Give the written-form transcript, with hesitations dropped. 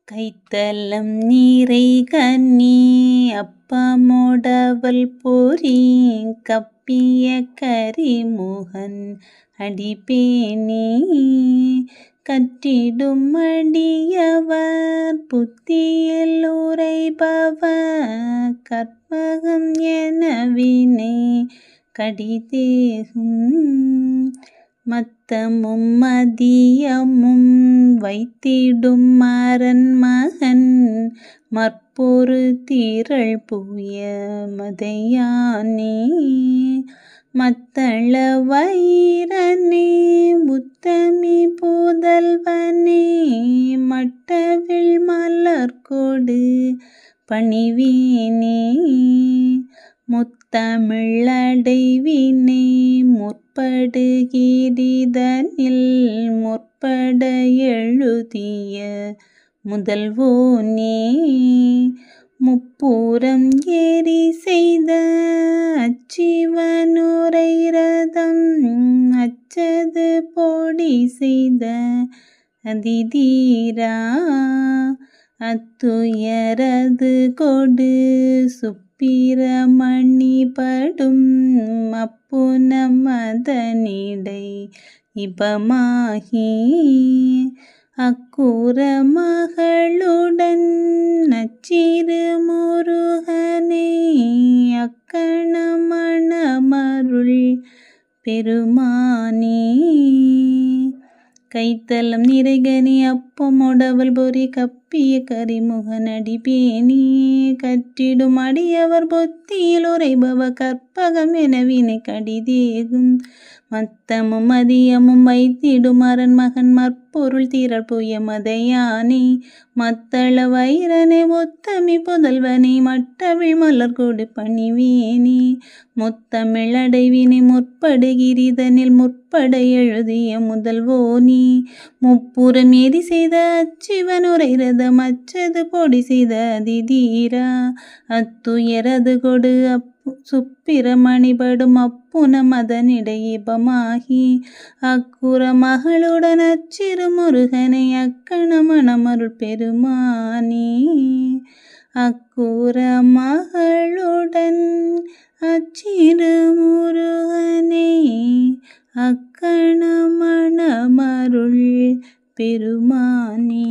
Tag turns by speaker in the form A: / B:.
A: கைத்தலம் நீரை கன்னி அப்பமோடவல் பொறி கப்பிய கரிமுகன் அடிபேணி கற்றிடும் அடியவர் புத்தியில் உரைபவ கற்பகம் எனவினை கடிதேகும் மத்தமும் மதியமும் வைத்திடும் மரன்மகன் மற்பொரு திரள் புய மதையானே மத்தள வைரனே முத்தமி புதல்வனே மட்டவில் மலர்கொடு பணிவேனே முத்தமிழடைவினை முற்படுகிரிதனில் முற்பட எழுதிய முதல்வோனே முப்புறம் ஏறி செய்த அச்சிவனுரை ரதம் அச்சது பொடி செய்த அதிதீரா அத்துயரது கொடு சுப்பிரமணி படும் அப்புனம் அதனிடை இபமாகி அக்குற மகளுடன் நச்சிறு முருகனே அக்கணமணமருள் பெருமானே கைத்தலம் நிறைகனி அப்பமோடவல் பொறி கப்பிய கரிமுகன் அடிபேணி கற்றிடும் அடியவர் பொத்தியில் உரைபவ கற்பகம் எனவினை கடிதேகும் மத்தமும் மதியமும் வைத்திடும் அரண்மகன் மற்பொருள் திரள் புய மதையானே மத்தள வைரனே முத்தமி புதல்வனே மட்டவிழ் மலர்கொடு பணிவேனே முத்தமிழடைவினை முற்படுகிரிதனில் முற்பட எழுதிய முதல்வோனே முப்புறம் ஏறி செய்த அச்சிவனுரை ரதம் அச்சது பொடி செய்த அதிதீரா அத்துயரது கொடு சுப்பிரமணி படும் அப்புனம் அதனிடையிபமாகி அக்குற மகளுடன் அச்சிறு முருகனை அக்கணமணமருள் பெருமானே அக்குற மகளுடன் அச்சிறு முருகனே அக்கணமணமருள் பெருமானே.